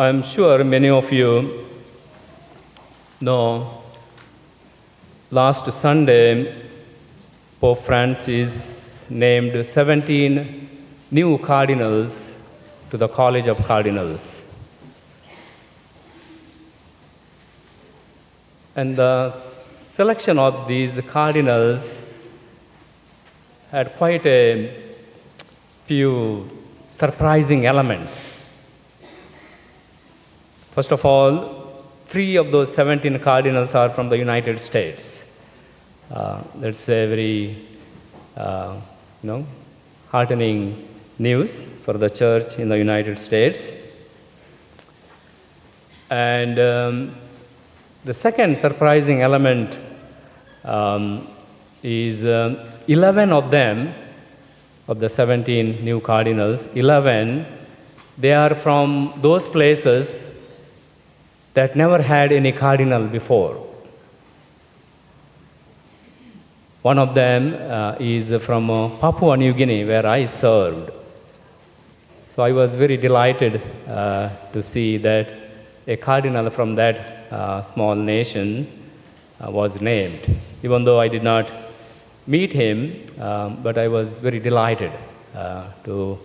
I'm sure many of you know last Sunday, Pope Francis named 17 new cardinals to the College of Cardinals. And the selection of these cardinals had quite a few surprising elements. First of all, 3 of those 17 cardinals are from the United States. That's a very, heartening news for the Church in the United States. And the second surprising element is 11 of them, of the 17 new cardinals, 11, they are from those places that never had any cardinal before. One of them is from Papua New Guinea, where I served. So I was very delighted to see that a cardinal from that small nation was named. Even though I did not meet him, but I was very delighted to.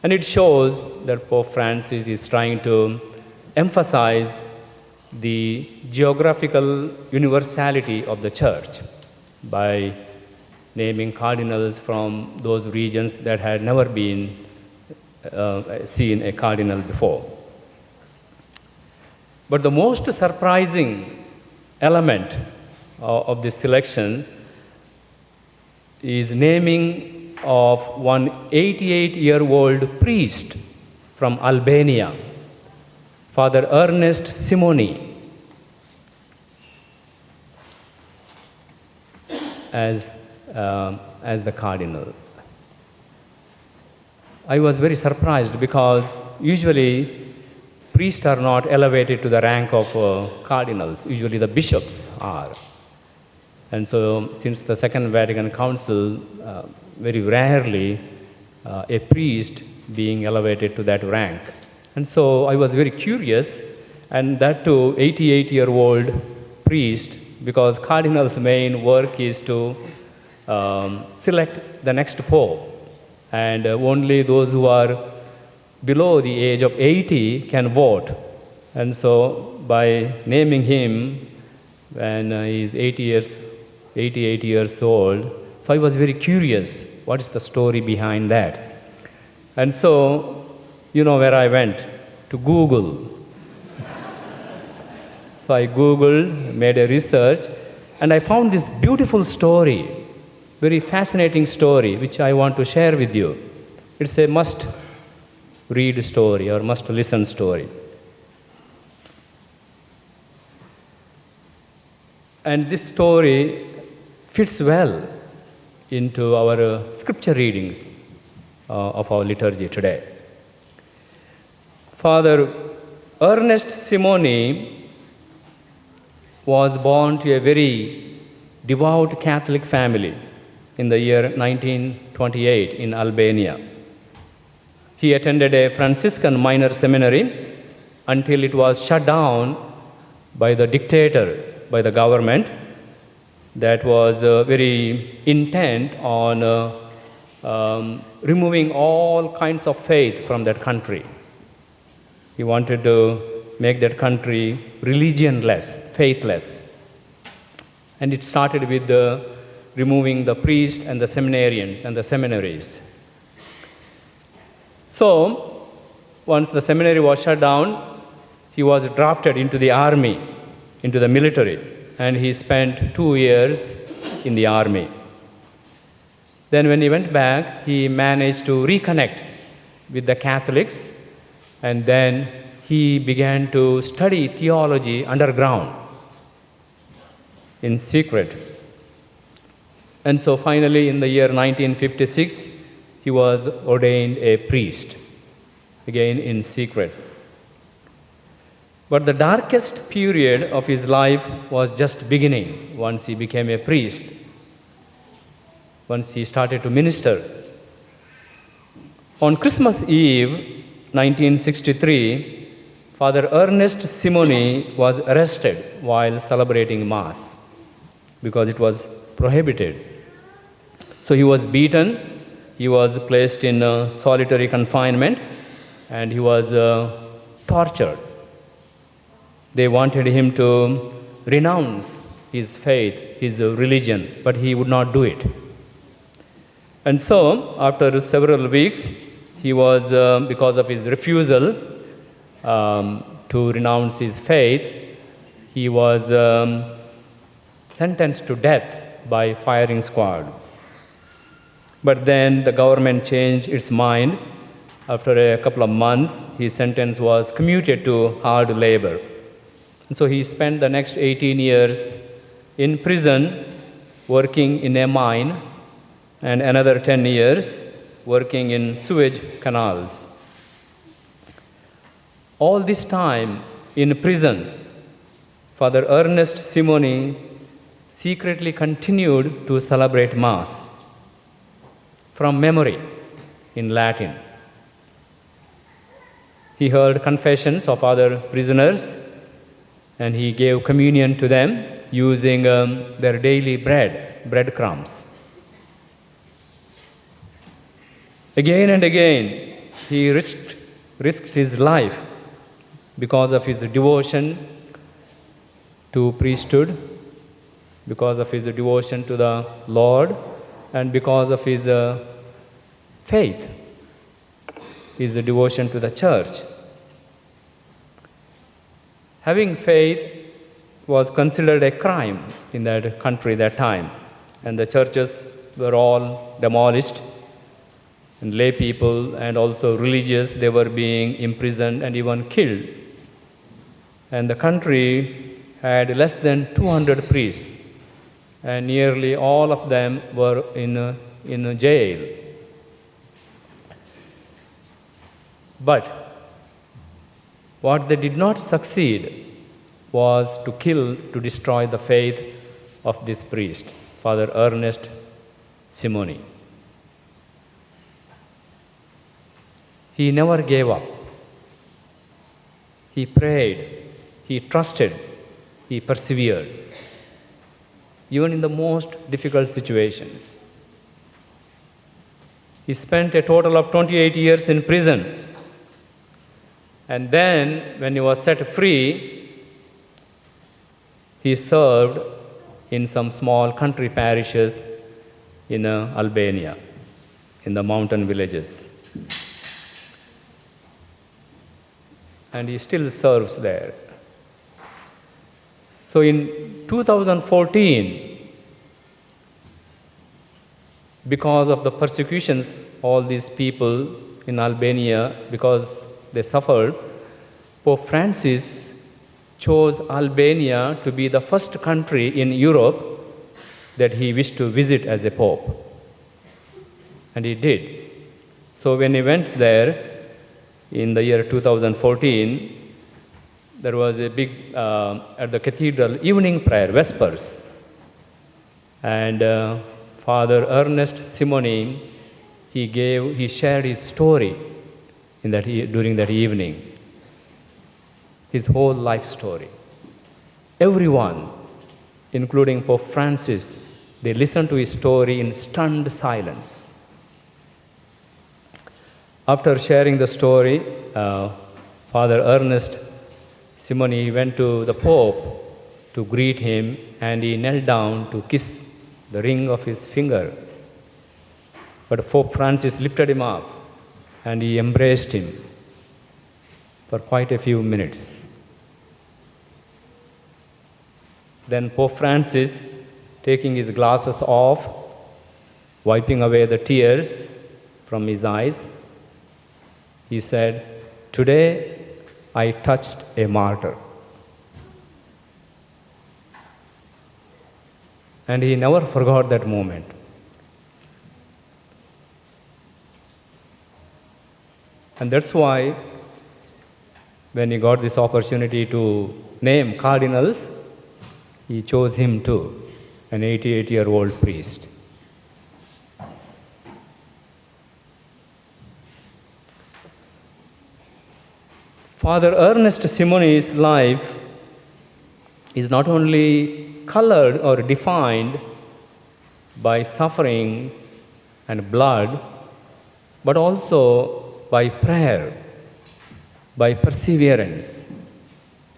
And it shows that Pope Francis is trying to emphasize the geographical universality of the Church by naming cardinals from those regions that had never been seen a cardinal before. But the most surprising element of this selection is naming of one 88-year-old priest from Albania, Fr Ernest Simoni, as the cardinal. I was very surprised because usually priests are not elevated to the rank of cardinals. Usually the bishops are. And so since the Second Vatican Council, very rarely a priest being elevated to that rank. And so I was very curious, and that too 88-year-old priest, because cardinals' main work is to select the next pope, and only those who are below the age of 80 can vote. And so by naming him when he's 88 years old, so I was very curious, what is the story behind that? And so, you know where I went? To Google. So I Googled, made a research, and I found this beautiful story, very fascinating story, which I want to share with you. It's a must-read story or must-listen story. And this story fits well into our scripture readings of our liturgy today. Father Ernest Simoni was born to a very devout Catholic family in the year 1928 in Albania. He attended a Franciscan minor seminary until it was shut down by the dictator, by the government that was very intent on removing all kinds of faith from that country. He wanted to make that country religionless, faithless. And it started with removing the priests and the seminarians and the seminaries. So, once the seminary was shut down, he was drafted into the army, into the military, and he spent 2 years in the army. Then when he went back, he managed to reconnect with the Catholics, and then he began to study theology underground, in secret. And so finally, in the year 1956, he was ordained a priest, again in secret. But the darkest period of his life was just beginning once he became a priest, once he started to minister. On Christmas Eve, 1963, Father Ernest Simoni was arrested while celebrating Mass because it was prohibited. So he was beaten, he was placed in solitary confinement, and he was tortured. They wanted him to renounce his faith, his religion, but he would not do it. And so, after several weeks, he was, because of his refusal to renounce his faith, he was sentenced to death by firing squad. But then the government changed its mind. After a couple of months, his sentence was commuted to hard labor. And so he spent the next 18 years in prison working in a mine, and another 10 years working in sewage canals. All this time in prison, Father Ernest Simoni secretly continued to celebrate Mass from memory in Latin. He heard confessions of other prisoners, and he gave communion to them using their daily breadcrumbs. Again and again, he risked his life because of his devotion to priesthood, because of his devotion to the Lord, and because of his faith, his devotion to the church. Having faith was considered a crime in that country that time, and the churches were all demolished, and lay people and also religious, they were being imprisoned and even killed. And the country had less than 200 priests, and nearly all of them were in jail. But what they did not succeed was to destroy the faith of this priest, Father Ernest Simoni. He never gave up. He prayed, he trusted, he persevered, even in the most difficult situations. He spent a total of 28 years in prison. And then, when he was set free, he served in some small country parishes in Albania, in the mountain villages. And he still serves there. So in 2014, because of the persecutions, all these people in Albania, because they suffered, Pope Francis chose Albania to be the first country in Europe that he wished to visit as a pope. And he did. So when he went there in the year 2014, there was a big, at the cathedral, evening prayer, Vespers. And Father Ernest Simoni, he shared his story during that evening, his whole life story. Everyone, including Pope Francis, they listened to his story in stunned silence. After sharing the story, Father Ernest Simoni went to the Pope to greet him, and he knelt down to kiss the ring of his finger. But Pope Francis lifted him up, and he embraced him for quite a few minutes. Then Pope Francis, taking his glasses off, wiping away the tears from his eyes, he said, "Today I touched a martyr." And he never forgot that moment. And that's why when he got this opportunity to name cardinals, he chose him too, an 88-year-old priest. Father Ernest Simoni's life is not only colored or defined by suffering and blood, but also by prayer, by perseverance,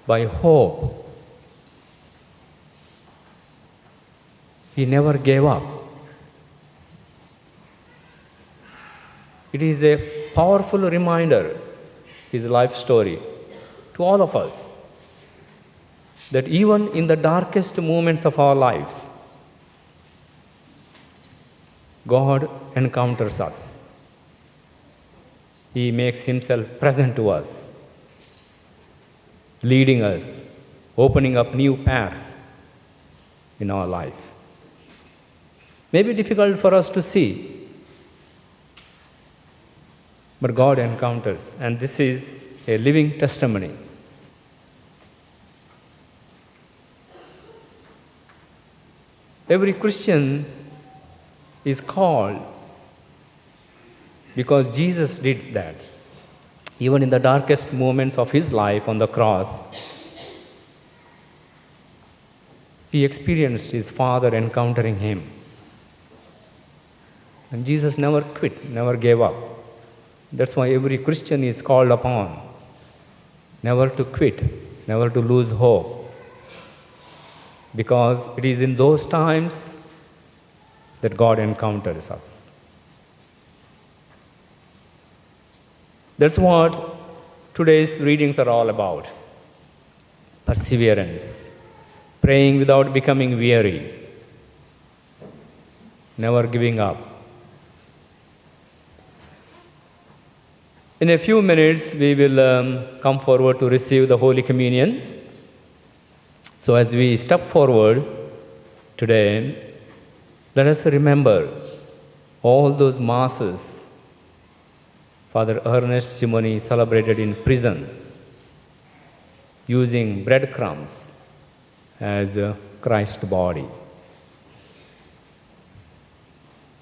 by hope. He never gave up. It is a powerful reminder, his life story, to all of us, that even in the darkest moments of our lives, God encounters us. He makes himself present to us, leading us, opening up new paths in our life. May be difficult for us to see, but God encounters, and this is a living testimony. Every Christian is called because Jesus did that. Even in the darkest moments of his life on the cross, he experienced his Father encountering him. And Jesus never quit, never gave up. That's why every Christian is called upon never to quit, never to lose hope. Because it is in those times that God encounters us. That's what today's readings are all about. Perseverance, praying without becoming weary, never giving up. In a few minutes, we will come forward to receive the Holy Communion. So as we step forward today, let us remember all those masses Father Ernest Simoni celebrated in prison, using breadcrumbs as Christ's body.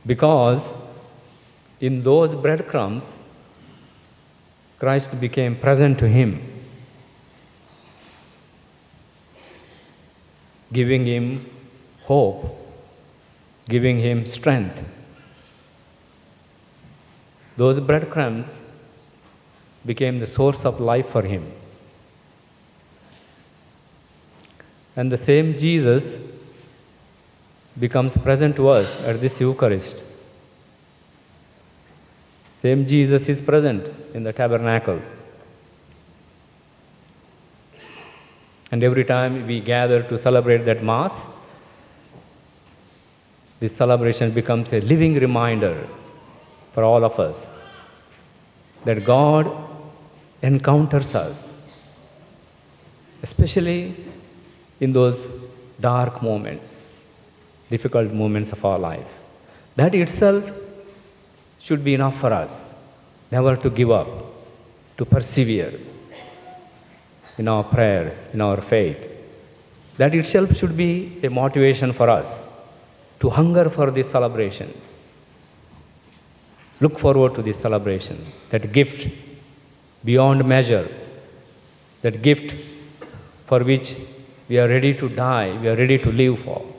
Because in those breadcrumbs, Christ became present to him, giving him hope, giving him strength. Those breadcrumbs became the source of life for him. And the same Jesus becomes present to us at this Eucharist. Same Jesus is present in the tabernacle. And every time we gather to celebrate that Mass, this celebration becomes a living reminder for all of us that God encounters us, especially in those dark moments, difficult moments of our life. That itself should be enough for us, never to give up, to persevere in our prayers, in our faith. That itself should be a motivation for us to hunger for this celebration. Look forward to this celebration, that gift beyond measure, that gift for which we are ready to die, we are ready to live for.